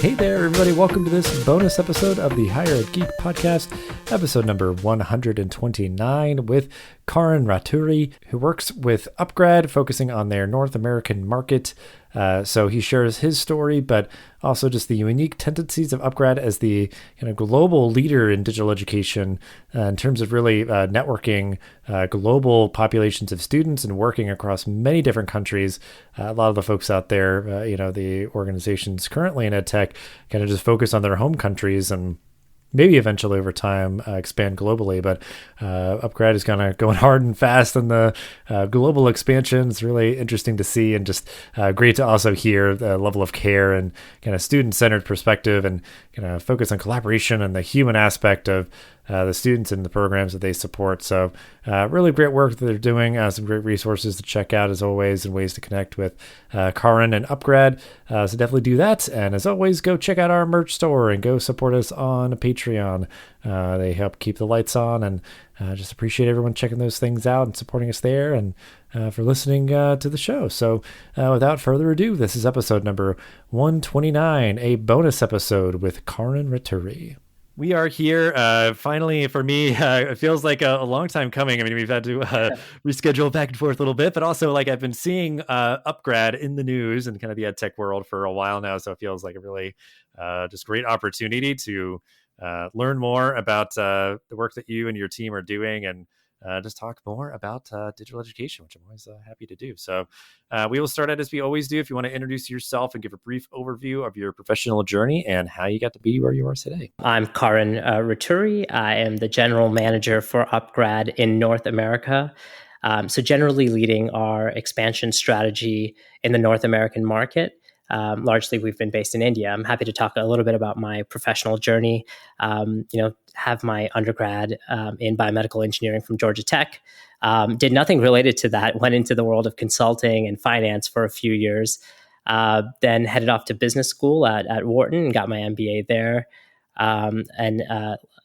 Hey there, everybody. Welcome to this bonus episode of the Higher Ed Geek Podcast, episode number 129 with Karan Raturi, who works with upGrad, focusing on their North American market. So he shares his story, but also just the unique tendencies of upGrad as the global leader in digital education in terms of really networking global populations of students and working across many different countries. A lot of the folks out there, the organizations currently in EdTech kind of just focus on their home countries and maybe eventually over time expand globally, but upGrad is kind of going hard and fast on the global expansion. It's really interesting to see and just great to also hear the level of care and kind of student-centered perspective and kind of focus on collaboration and the human aspect of the students and the programs that they support. So really great work that they're doing. Some great resources to check out as always and ways to connect with Karan and upGrad. So definitely do that. And as always, go check out our merch store and go support us on Patreon. They help keep the lights on, and just appreciate everyone checking those things out and supporting us there and for listening to the show. So without further ado, this is episode number 129, a bonus episode with Karan Raturi. We are here finally. For me, it feels like a long time coming. I mean, we've had to reschedule back and forth a little bit, but also like I've been seeing upGrad in the news and kind of the ed tech world for a while now. So it feels like a really just great opportunity to learn more about the work that you and your team are doing and just talk more about digital education, which I'm always happy to do. So we will start out as we always do. If you want to introduce yourself and give a brief overview of your professional journey and how you got to be where you are today. I'm Karan Raturi. I am the general manager for upGrad in North America. So generally leading our expansion strategy in the North American market. Largely, we've been based in India. I'm happy to talk a little bit about my professional journey. Have my undergrad in biomedical engineering from Georgia Tech. Did nothing related to that. Went into the world of consulting and finance for a few years. Then headed off to business school at Wharton and got my MBA there.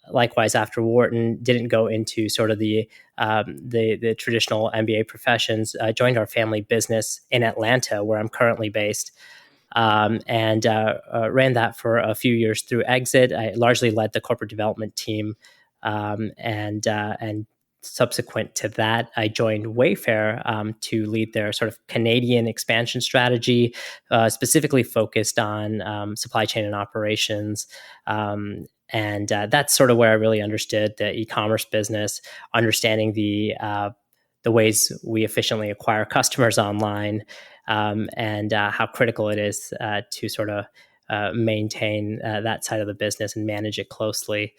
Likewise, after Wharton, didn't go into sort of the traditional MBA professions. Joined our family business in Atlanta, where I'm currently based. And ran that for a few years through exit. I largely led the corporate development team, and subsequent to that, I joined Wayfair to lead their sort of Canadian expansion strategy, specifically focused on supply chain and operations. And that's sort of where I really understood the e-commerce business, understanding the ways we efficiently acquire customers online, and how critical it is to sort of maintain that side of the business and manage it closely,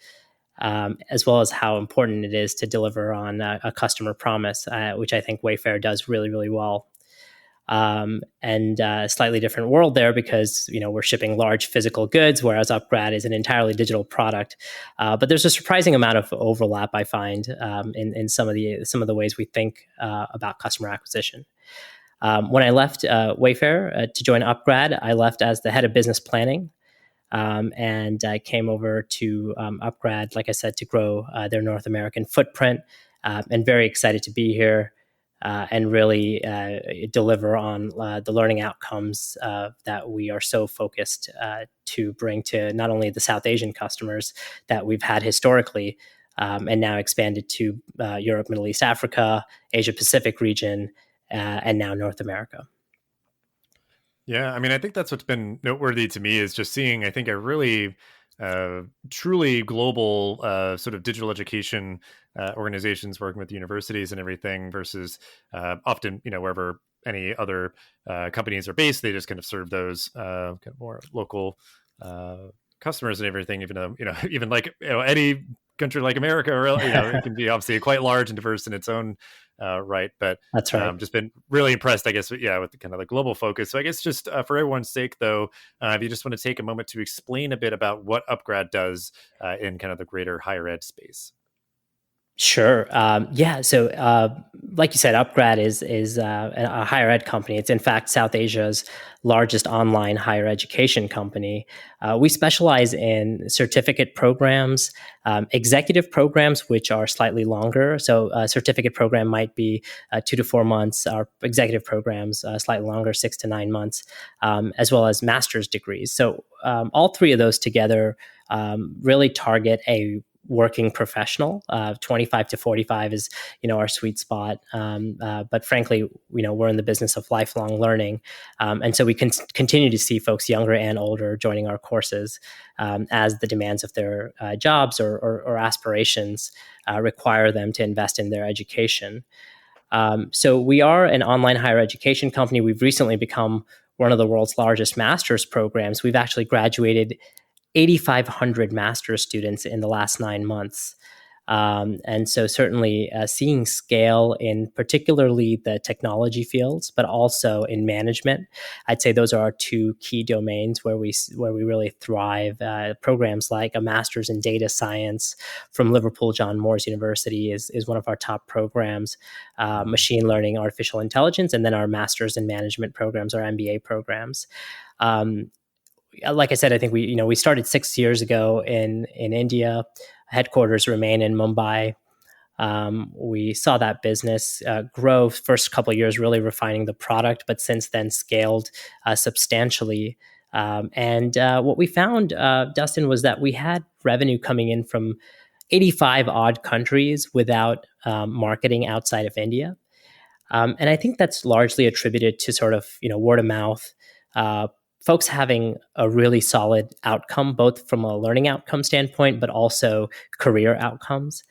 as well as how important it is to deliver on a customer promise, which I think Wayfair does really, really well. And a slightly different world there because we're shipping large physical goods, whereas upGrad is an entirely digital product. But there's a surprising amount of overlap I find in some of the ways we think about customer acquisition. When I left Wayfair to join upGrad, I left as the head of business planning, and I came over to upGrad, like I said, to grow their North American footprint. And very excited to be here. And really deliver on the learning outcomes that we are so focused to bring to not only the South Asian customers that we've had historically, and now expanded to Europe, Middle East, Africa, Asia Pacific region, and now North America. Yeah, I mean, I think that's what's been noteworthy to me is just seeing, I think, a really truly global sort of digital education organizations working with universities and everything versus often, wherever any other companies are based, they just kind of serve those kind of more local customers and everything, even though, even like, any country like America, or, it can be obviously quite large and diverse in its own right. But That's right. just been really impressed, I guess, with the kind of the global focus. So I guess just for everyone's sake, though, if you just want to take a moment to explain a bit about what upGrad does in kind of the greater higher ed space. Sure. Yeah. So, like you said, upGrad is a higher ed company. It's in fact South Asia's largest online higher education company. We specialize in certificate programs, executive programs, which are slightly longer. So, a certificate program might be 2 to 4 months. Our executive programs slightly longer, 6 to 9 months, as well as master's degrees. So, all three of those together really target a working professional. 25 to 45 is, our sweet spot. But frankly, we're in the business of lifelong learning. And so we can continue to see folks younger and older joining our courses as the demands of their jobs or aspirations require them to invest in their education. So we are an online higher education company. We've recently become one of the world's largest master's programs. We've actually graduated 8,500 master's students in the last 9 months. And so certainly seeing scale in particularly the technology fields, but also in management. I'd say those are our two key domains where we really thrive. Programs like a master's in data science from Liverpool John Moores University is one of our top programs. Machine learning, artificial intelligence, and then our master's in management programs, our MBA programs. Like I said, I think we started 6 years ago in India. Headquarters remain in Mumbai. We saw that business grow first couple of years, really refining the product, but since then scaled substantially. And what we found, Dustin, was that we had revenue coming in from 85 odd countries without marketing outside of India. And I think that's largely attributed to sort of, word of mouth, folks having a really solid outcome, both from a learning outcome standpoint, but also career outcomes.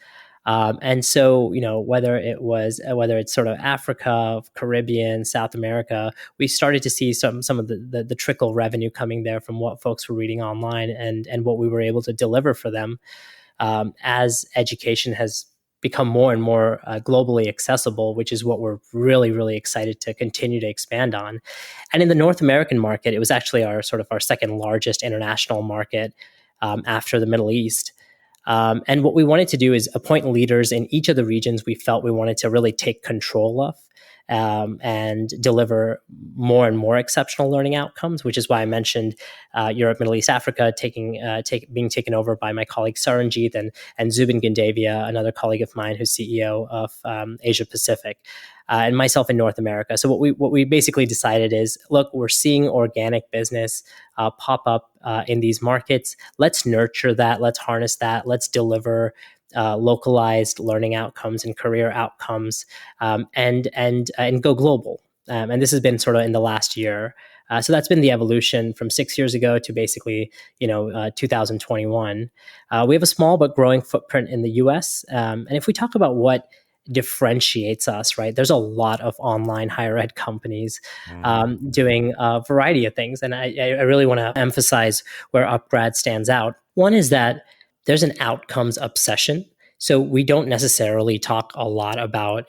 And so, whether it's sort of Africa, Caribbean, South America, we started to see some of the trickle revenue coming there from what folks were reading online and what we were able to deliver for them as education has become more and more globally accessible, which is what we're really, really excited to continue to expand on. And in the North American market, it was actually our second largest international market after the Middle East. And what we wanted to do is appoint leaders in each of the regions we felt we wanted to really take control of and deliver more and more exceptional learning outcomes, which is why I mentioned Europe, Middle East, Africa being taken over by my colleague Saranjeet and Zubin Gandavia, another colleague of mine who's CEO of Asia Pacific. And myself in North America. So what we basically decided is, look, we're seeing organic business pop up in these markets. Let's nurture that. Let's harness that. Let's deliver localized learning outcomes and career outcomes, and go global. And this has been sort of in the last year. So that's been the evolution from 6 years ago to basically 2021. We have a small but growing footprint in the U.S. And if we talk about what differentiates us, right? There's a lot of online higher ed companies doing a variety of things. And I really want to emphasize where upGrad stands out. One is that there's an outcomes obsession. So we don't necessarily talk a lot about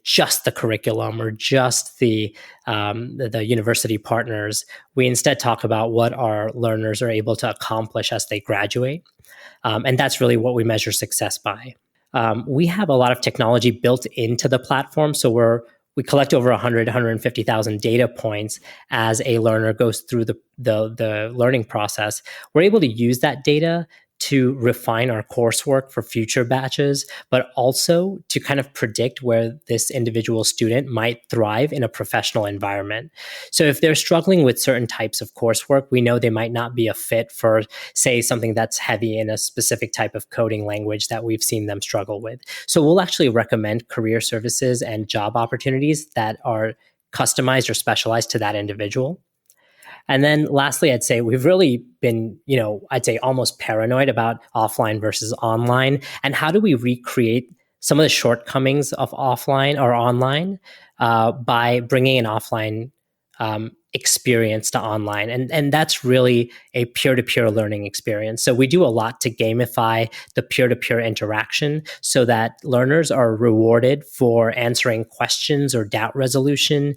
just the curriculum or just the university partners. We instead talk about what our learners are able to accomplish as they graduate. And that's really what we measure success by. We have a lot of technology built into the platform. So we collect over 150,000 data points as a learner goes through the learning process. We're able to use that data to refine our coursework for future batches, but also to kind of predict where this individual student might thrive in a professional environment. So if they're struggling with certain types of coursework, we know they might not be a fit for, say, something that's heavy in a specific type of coding language that we've seen them struggle with. So we'll actually recommend career services and job opportunities that are customized or specialized to that individual. And then lastly, I'd say we've really been, I'd say almost paranoid about offline versus online. And how do we recreate some of the shortcomings of offline or online by bringing an offline experience to online. And that's really a peer-to-peer learning experience. So we do a lot to gamify the peer-to-peer interaction so that learners are rewarded for answering questions or doubt resolution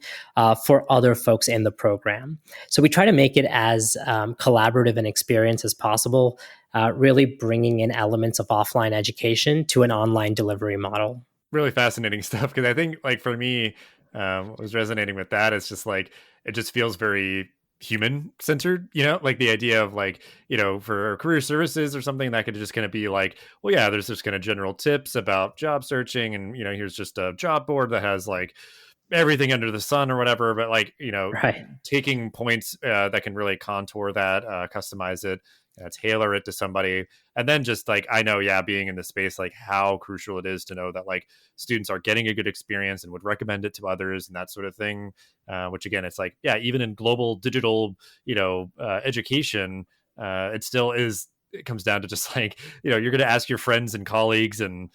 for other folks in the program. So we try to make it as collaborative an experience as possible, really bringing in elements of offline education to an online delivery model. Really fascinating stuff, because I think, like, for me, what was resonating with that is just like, it just feels very human centered, like the idea of, like, for career services or something that could just kind of be like, well, yeah, there's just kind of general tips about job searching, and here's just a job board that has like everything under the sun or whatever, but like, Right. taking points that can really contour that, customize it, tailor it to somebody. And then just like, I know, yeah, being in the space, like how crucial it is to know that like students are getting a good experience and would recommend it to others and that sort of thing. Which again, it's like, yeah, even in global digital, education, it still is, it comes down to just like, you're going to ask your friends and colleagues and,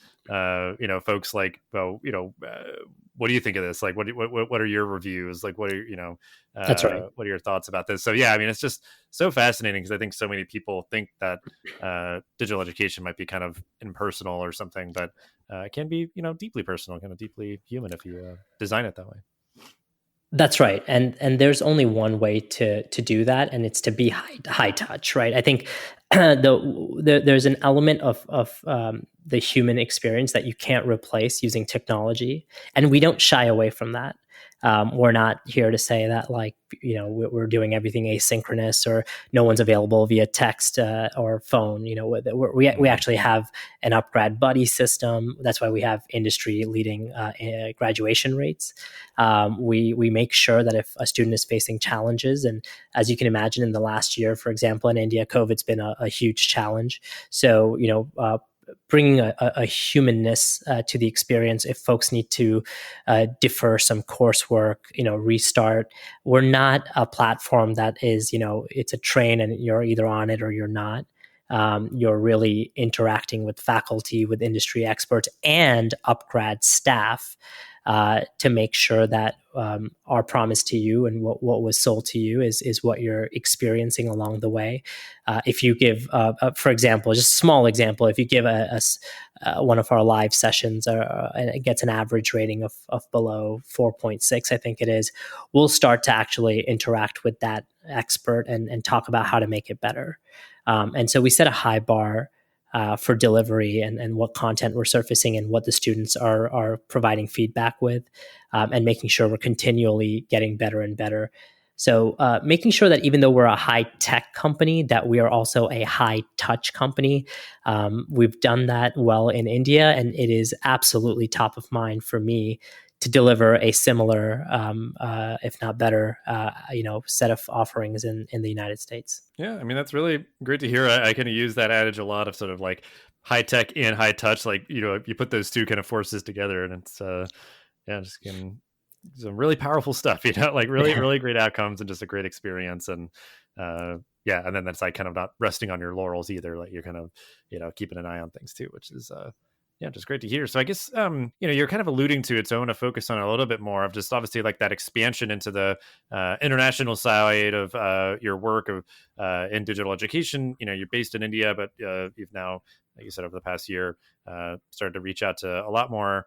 folks like, well, what do you think of this? Like, what are your reviews? Like, what are, That's right. what are your thoughts about this? So yeah, I mean, it's just so fascinating, because I think so many people think that digital education might be kind of impersonal or something, but it can be, deeply personal, kind of deeply human if you design it that way. That's right, and there's only one way to do that, and it's to be high touch, right? I think there's an element of the human experience that you can't replace using technology, and we don't shy away from that. We're not here to say that, like, we're doing everything asynchronous or no one's available via text or phone. We actually have an upGrad buddy system. That's why we have industry leading graduation rates. We make sure that if a student is facing challenges, and as you can imagine, in the last year, for example, in India, COVID's been a huge challenge. So bringing a humanness to the experience. If folks need to defer some coursework, restart, we're not a platform that is, it's a train and you're either on it or you're not. You're really interacting with faculty, with industry experts, and upGrad staff to make sure that our promise to you and what was sold to you is what you're experiencing along the way. If you give, for example, just a small example, if you give one of our live sessions and it gets an average rating of below 4.6, I think it is, we'll start to actually interact with that expert and talk about how to make it better. And so we set a high bar for delivery and what content we're surfacing and what the students are providing feedback with, and making sure we're continually getting better and better. So making sure that even though we're a high tech company, that we are also a high touch company. We've done that well in India, and it is absolutely top of mind for me to deliver a similar, if not better, set of offerings in the United States. Yeah, I mean, that's really great to hear. I kind of use that adage a lot, of sort of like high tech and high touch. Like, you put those two kind of forces together, and it's just some really powerful stuff. Like really really great outcomes and just a great experience. And and then that's like kind of not resting on your laurels either. Like you're kind of keeping an eye on things too, which is just great to hear. So I guess, you're kind of alluding to it, so I want to focus on a little bit more of just obviously like that expansion into the international side of your work of in digital education. You're based in India, but you've now, like you said, over the past year, started to reach out to a lot more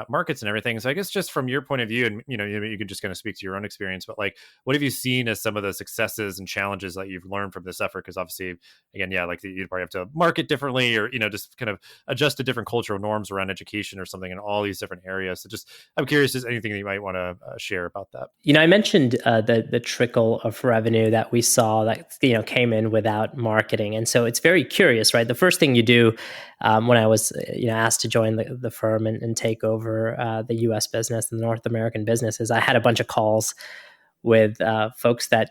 markets and everything. So I guess just from your point of view, and you can just kind of speak to your own experience, but like, what have you seen as some of the successes and challenges that you've learned from this effort? Because obviously, again, like you'd probably have to market differently, or just kind of adjust to different cultural norms around education or something in all these different areas. So just, I'm curious, is anything that you might want to share about that? I mentioned the trickle of revenue that we saw that came in without marketing, and so it's very curious, right? The first thing you do when I was asked to join the firm and take over the U.S. business and the North American business is I had a bunch of calls with folks that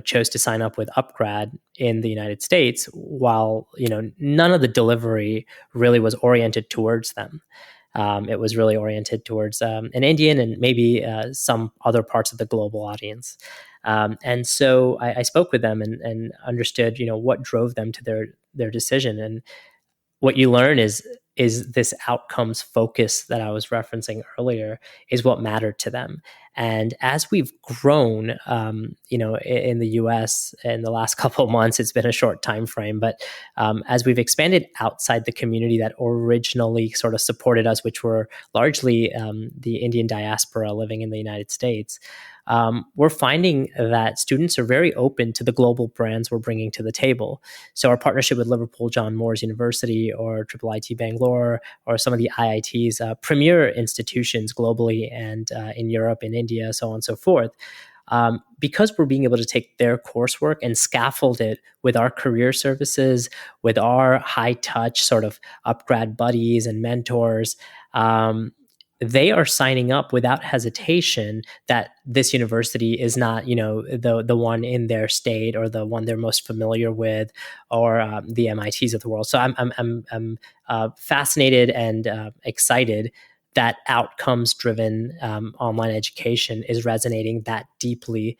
chose to sign up with upGrad in the United States, while none of the delivery really was oriented towards them. It was really oriented towards an Indian and maybe some other parts of the global audience. And so I spoke with them and understood, what drove them to their decision. And what you learn is this outcomes focus that I was referencing earlier is what mattered to them. And as we've grown, in the U.S. in the last couple of months, it's been a short time frame, but as we've expanded outside the community that originally sort of supported us, which were largely the Indian diaspora living in the United States, we're finding that students are very open to the global brands we're bringing to the table. So our partnership with Liverpool John Moores University or IIIT Bangalore or some of the IITs, premier institutions globally and in Europe, in India, so on and so forth. Because we're being able to take their coursework and scaffold it with our career services, with our high touch sort of upgrad buddies and mentors, they are signing up without hesitation that this university is not, the one in their state or the one they're most familiar with, or the MITs of the world. So I'm fascinated and excited that outcomes-driven online education is resonating that deeply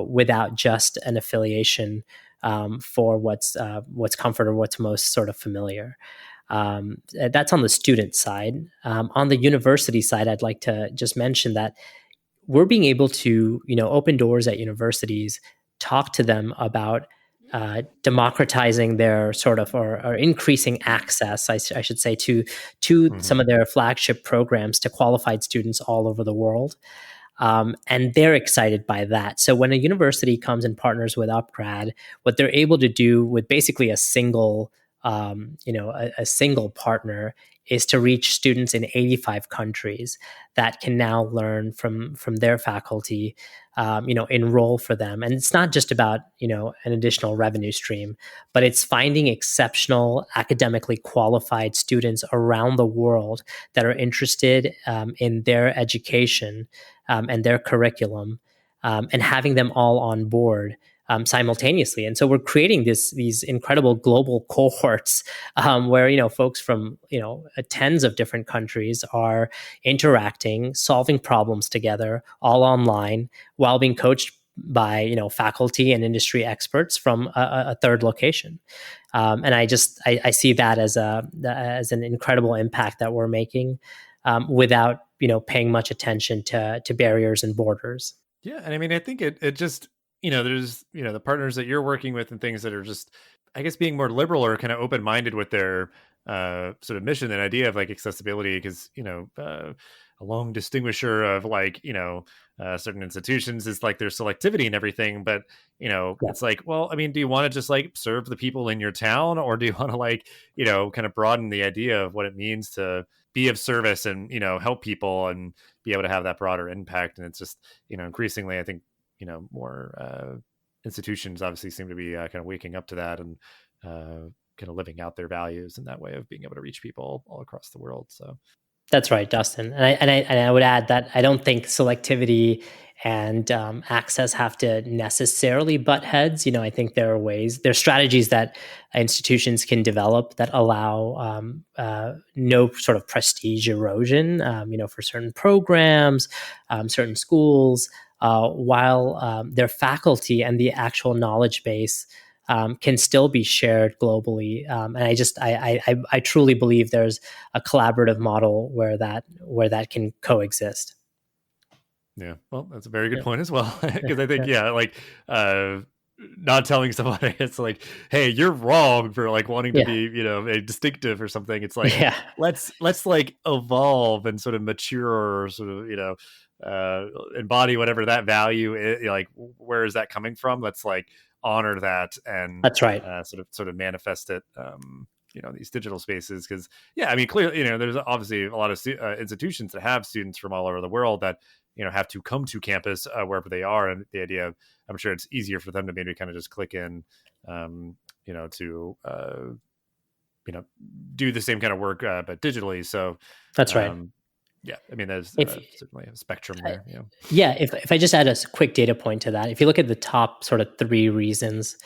without just an affiliation for what's comfort or what's most sort of familiar. That's on the student side. On the university side, I'd like to just mention that we're being able to, open doors at universities, talk to them about democratizing their sort of or increasing access, I should say, to some of their flagship programs to qualified students all over the world. And they're excited by that. So when a university comes and partners with upGrad, what they're able to do with basically a single single partner is to reach students in 85 countries that can now learn from their faculty, enroll for them. And it's not just about, an additional revenue stream, but it's finding exceptional academically qualified students around the world that are interested in their education and their curriculum, and having them all on board simultaneously. And so we're creating these incredible global cohorts where folks from tens of different countries are interacting, solving problems together, all online, while being coached by faculty and industry experts from a third location. And I see that as an incredible impact that we're making without paying much attention to barriers and borders. Yeah, and I mean, I think it just there's the partners that you're working with and things that are just, I guess, being more liberal or kind of open minded with their sort of mission and idea of like accessibility, because a long distinguisher of like certain institutions is like their selectivity and everything, but it's like, well, I mean, do you want to just like serve the people in your town, or do you want to like kind of broaden the idea of what it means to be of service and help people and be able to have that broader impact? And it's just increasingly, I think more institutions obviously seem to be kind of waking up to that and kind of living out their values in that way of being able to reach people all across the world. So that's right, Dustin. And I would add that I don't think selectivity and access have to necessarily butt heads. I think there are strategies that institutions can develop that allow no sort of prestige erosion, for certain programs, certain schools, while their faculty and the actual knowledge base can still be shared globally. And I truly believe there's a collaborative model where that can coexist. Yeah, well, that's a very good point as well, because I think not telling somebody it's like, hey, you're wrong for like wanting to be a distinctive or something. It's like let's like evolve and sort of mature, or sort of embody whatever that value is. Like, where is that coming from? Let's like honor that and that's right. Sort of manifest it these digital spaces, because I mean, clearly there's obviously a lot of institutions that have students from all over the world that have to come to campus wherever they are, and the idea of, I'm sure it's easier for them to maybe kind of just click in to do the same kind of work but digitally. So that's right. I mean, there's certainly a spectrum there. If I just add a quick data point to that, if you look at the top sort of 3 reasons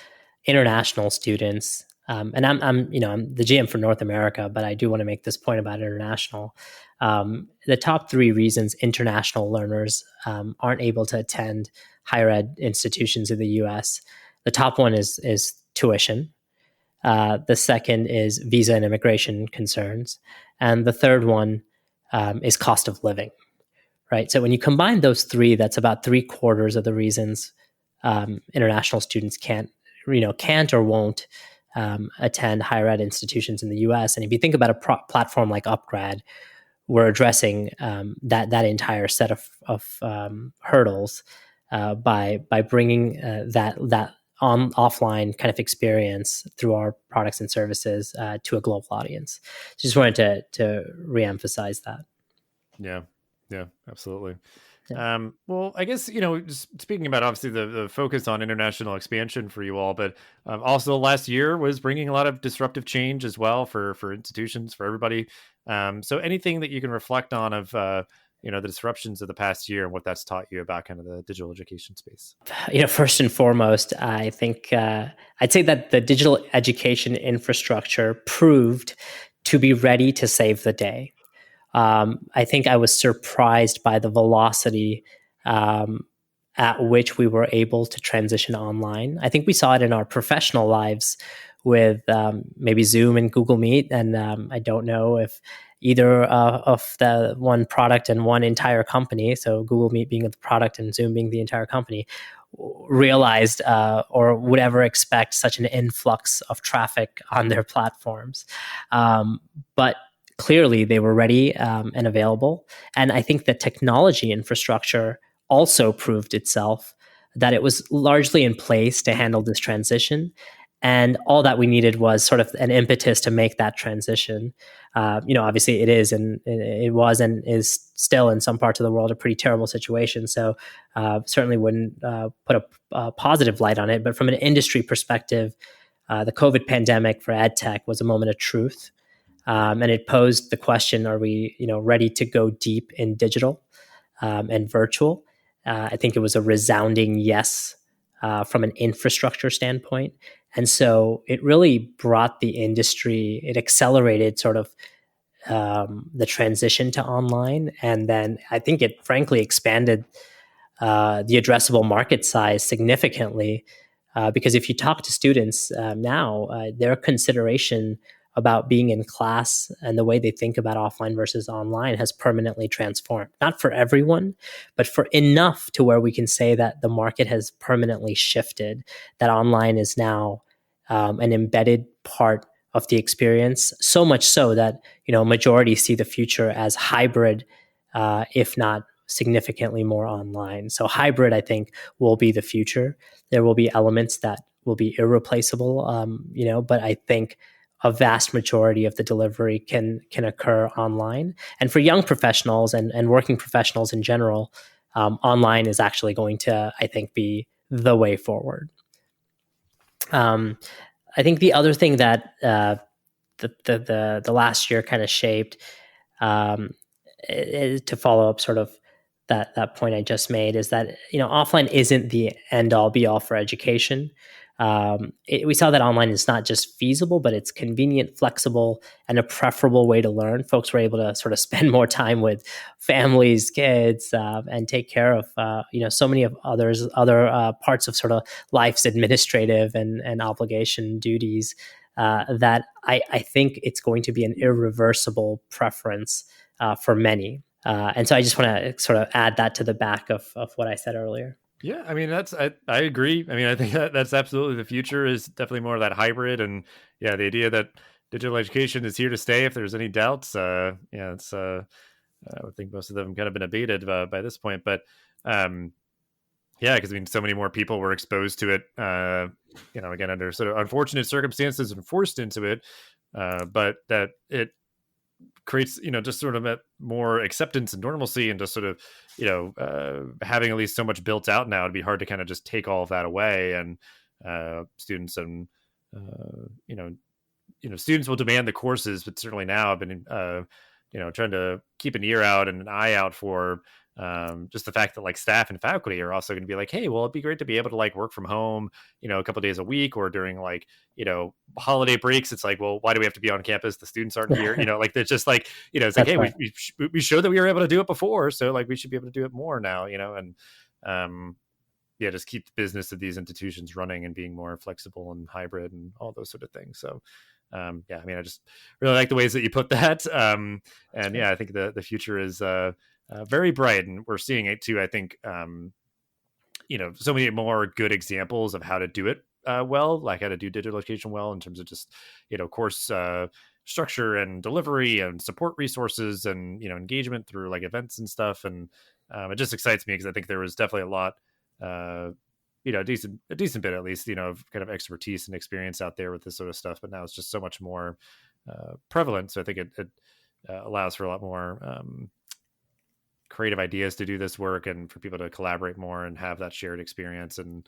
international students, and I'm the GM for North America, but I do want to make this point about international. The top 3 reasons international learners aren't able to attend higher ed institutions in the U.S. The top one is tuition. The second is visa and immigration concerns, and the third one is cost of living. right? So when you combine those three, that's about 3/4 of the reasons international students can't or won't attend higher ed institutions in the U.S. And if you think about a platform like upGrad, we're addressing that entire set of hurdles by bringing that on offline kind of experience through our products and services to a global audience. Just wanted to reemphasize that. Yeah, yeah, absolutely. Yeah. Well, I guess, just speaking about obviously the focus on international expansion for you all, but also last year was bringing a lot of disruptive change as well for institutions, for everybody. So anything that you can reflect on of, the disruptions of the past year and what that's taught you about kind of the digital education space? First and foremost, I think I'd say that the digital education infrastructure proved to be ready to save the day. I think I was surprised by the velocity um, at which we were able to transition online. I think we saw it in our professional lives with maybe Zoom and Google Meet. And I don't know if either of the one product and one entire company, so Google Meet being the product and Zoom being the entire company, realized or would ever expect such an influx of traffic on their platforms. But clearly they were ready and available. And I think the technology infrastructure also proved itself that it was largely in place to handle this transition. And all that we needed was sort of an impetus to make that transition. Obviously it was and is still in some parts of the world a pretty terrible situation. So certainly wouldn't put a positive light on it. But from an industry perspective, the COVID pandemic for ed tech was a moment of truth. And it posed the question: are we, ready to go deep in digital and virtual? I think it was a resounding yes from an infrastructure standpoint, and so it really brought the industry. It accelerated sort of the transition to online, and then I think it frankly expanded the addressable market size significantly. Because if you talk to students now, their consideration about being in class and the way they think about offline versus online has permanently transformed. Not for everyone, but for enough to where we can say that the market has permanently shifted, that online is now an embedded part of the experience, so much so that majority see the future as hybrid, if not significantly more online. So hybrid, I think, will be the future. There will be elements that will be irreplaceable, but I think a vast majority of the delivery can occur online. And for young professionals and working professionals in general, online is actually going to, I think, be the way forward. I think the other thing that the last year kind of shaped, to follow up sort of that point I just made, is that offline isn't the end all be all for education. We saw that online is not just feasible, but it's convenient, flexible, and a preferable way to learn. Folks were able to sort of spend more time with families, kids, and take care of so many of other parts of sort of life's administrative and obligation duties. That I think it's going to be an irreversible preference for many. And so I just want to sort of add that to the back of what I said earlier. Yeah, I mean I agree. I mean, I think that's absolutely the future, is definitely more of that hybrid, and yeah, the idea that digital education is here to stay. If there's any doubts, it's I would think most of them kind of been abated by this point, but yeah, because I mean, so many more people were exposed to it, again under sort of unfortunate circumstances and forced into it, but that it creates just sort of a more acceptance and normalcy, and just sort of having at least so much built out now, it'd be hard to kind of just take all of that away. And students and students will demand the courses, but certainly now I've been trying to keep an ear out and an eye out for just the fact that like staff and faculty are also going to be like, hey, well, it'd be great to be able to like work from home, a couple of days a week, or during like, holiday breaks. It's like, well, why do we have to be on campus? The students aren't here, like, they're just like, it's like, hey, right. we showed that we were able to do it before. So like, we should be able to do it more now, and yeah, just keep the business of these institutions running and being more flexible and hybrid and all those sort of things. So yeah, I mean, I just really like the ways that you put that. And yeah, I think the future is very bright, and we're seeing it too. I think so many more good examples of how to do it well, like how to do digital education well in terms of just course structure and delivery and support resources and engagement through like events and stuff. And it just excites me because I think there was definitely a lot a decent bit at least of kind of expertise and experience out there with this sort of stuff, but now it's just so much more prevalent. So I think it allows for a lot more creative ideas to do this work and for people to collaborate more and have that shared experience and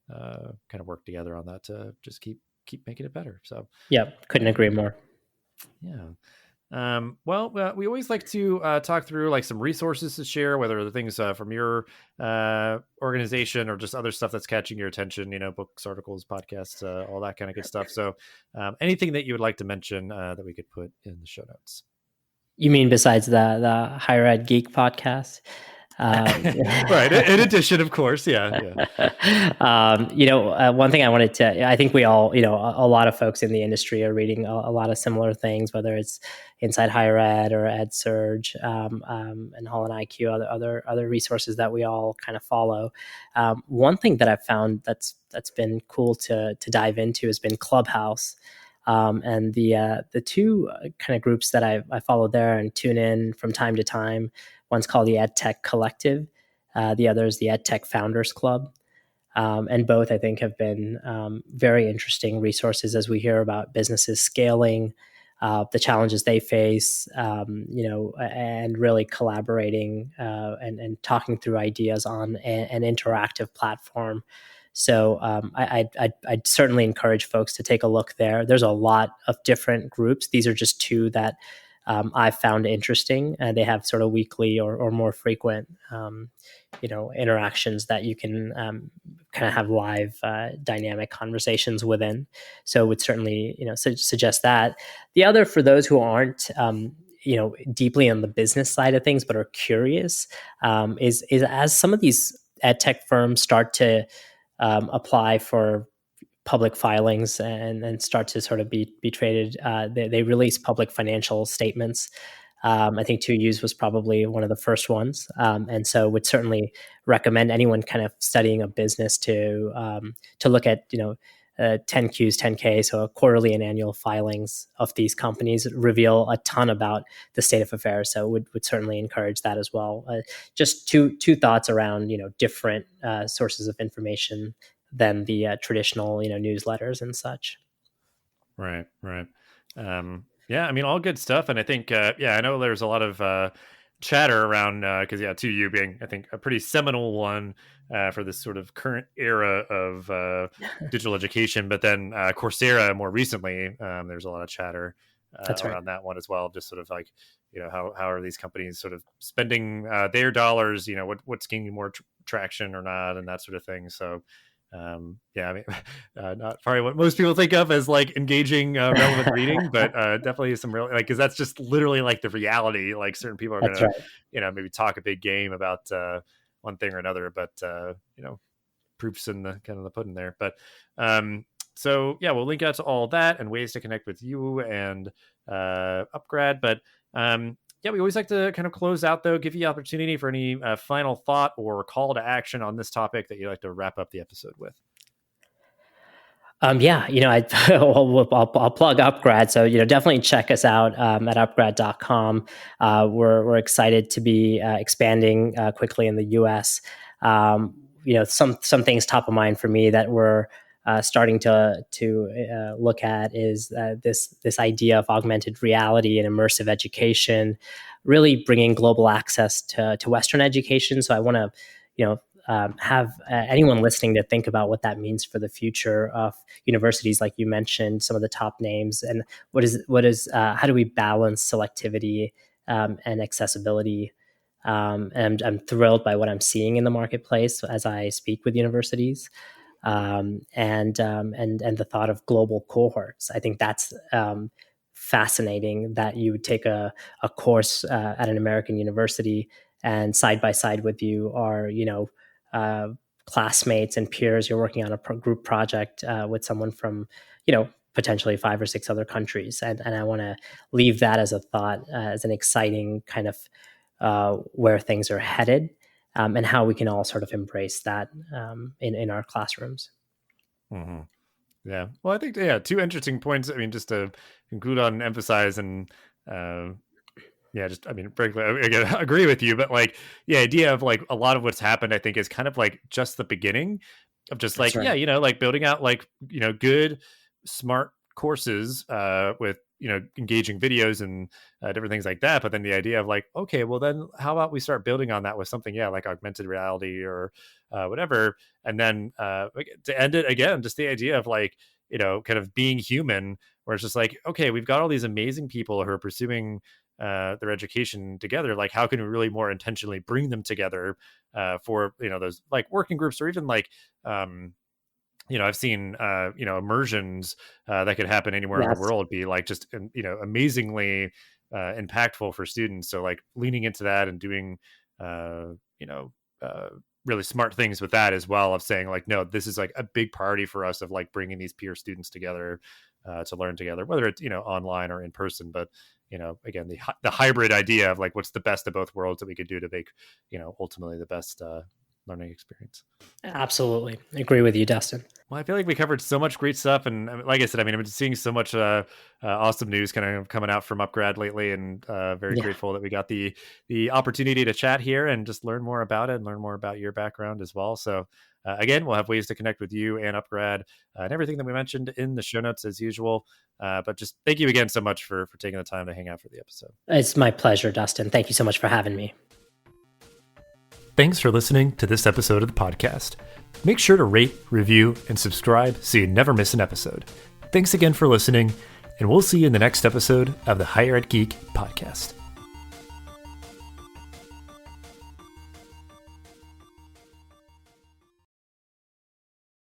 kind of work together on that to just keep making it better. So yeah, couldn't agree more. Yeah. We always like to talk through like some resources to share, whether the things from your organization or just other stuff that's catching your attention, books, articles, podcasts, all that kind of good stuff. So anything that you would like to mention that we could put in the show notes? You mean besides the Higher Ed Geek podcast? Right. In addition, of course. Yeah. One thing I wanted to, I think we all, a lot of folks in the industry are reading a lot of similar things, whether it's Inside Higher Ed or EdSurge, and Hall and IQ, other resources that we all kind of follow. One thing that I've found that's been cool to dive into has been Clubhouse. And the two kind of groups that I follow there and tune in from time to time, one's called the EdTech Collective, the other is the EdTech Founders Club. And both, I think, have been very interesting resources as we hear about businesses scaling, the challenges they face, and really collaborating and talking through ideas on an interactive platform. So I'd certainly encourage folks to take a look there. There's a lot of different groups. These are just two that I've found interesting. They have sort of weekly or more frequent, interactions that you can kind of have live dynamic conversations within. So would certainly, suggest that. The other, for those who aren't, deeply on the business side of things, but are curious, is as some of these ed tech firms start to apply for public filings and start to sort of be traded. They release public financial statements. I think 2Us was probably one of the first ones. And so would certainly recommend anyone kind of studying a business to look at, 10Qs, 10K, so quarterly and annual filings of these companies reveal a ton about the state of affairs. So would certainly encourage that as well. Just two thoughts around, different sources of information than the traditional, newsletters and such. Right. Yeah, I mean, all good stuff. And I think, I know there's a lot of chatter around, because 2U being, I think, a pretty seminal one for this sort of current era of digital education. But then Coursera more recently, there's a lot of chatter around that one as well. Just sort of like, how are these companies sort of spending their dollars, what's gaining more traction or not, and that sort of thing. So I mean, not probably what most people think of as like engaging relevant reading, but definitely some real, like, because that's just literally like the reality. Like certain people are gonna maybe talk a big game about one thing or another, but proofs in the kind of the pudding there. But so we'll link out to all that and ways to connect with you and upGrad. But we always like to kind of close out, though, give you opportunity for any final thought or call to action on this topic that you'd like to wrap up the episode with. I'll plug upGrad. So, definitely check us out at upgrad.com. We're excited to be expanding quickly in the US. Some things top of mind for me that we're starting to look at is this idea of augmented reality and immersive education, really bringing global access to Western education. So I want to, have anyone listening to think about what that means for the future of universities, like you mentioned, some of the top names, and how do we balance selectivity and accessibility? And I'm thrilled by what I'm seeing in the marketplace as I speak with universities. And the thought of global cohorts. I think that's fascinating that you would take a course at an American university, and side by side with you are classmates and peers. You're working on a group project with someone from potentially 5 or 6 other countries, and I want to leave that as a thought, as an exciting kind of where things are headed, and how we can all sort of embrace that in our classrooms. Mm-hmm. Yeah. Well, I think, two interesting points. I mean, just to conclude on and emphasize and, frankly, I agree with you, but like the idea of like a lot of what's happened, I think is kind of like just the beginning of just like, That's right. like building out like, good, smart courses with, engaging videos and different things like that. But then the idea of like, okay, well then how about we start building on that with something, like augmented reality or whatever. And then to end it again, just the idea of like, kind of being human, where it's just like, okay, we've got all these amazing people who are pursuing their education together. Like, how can we really more intentionally bring them together for, those like working groups, or even like, I've seen, immersions that could happen anywhere in the Yes. world be like just, amazingly impactful for students. So like leaning into that and doing, uh, you know, uh, really smart things with that as well, of saying like, no, this is like a big priority for us, of like bringing these peer students together to learn together, whether it's, online or in person. But, again, the hybrid idea of like, what's the best of both worlds that we could do to make, ultimately the best learning experience. Absolutely. Agree with you, Dustin. Well, I feel like we covered so much great stuff, and like I said, I mean, I'm just seeing so much awesome news kind of coming out from upGrad lately, and very Yeah. grateful that we got the opportunity to chat here and just learn more about it and learn more about your background as well. So again, we'll have ways to connect with you and upGrad and everything that we mentioned in the show notes as usual. But just thank you again so much for taking the time to hang out for the episode. It's my pleasure, Dustin. Thank you so much for having me. Thanks for listening to this episode of the podcast. Make sure to rate, review, and subscribe so you never miss an episode. Thanks again for listening, and we'll see you in the next episode of the Higher Ed Geek podcast.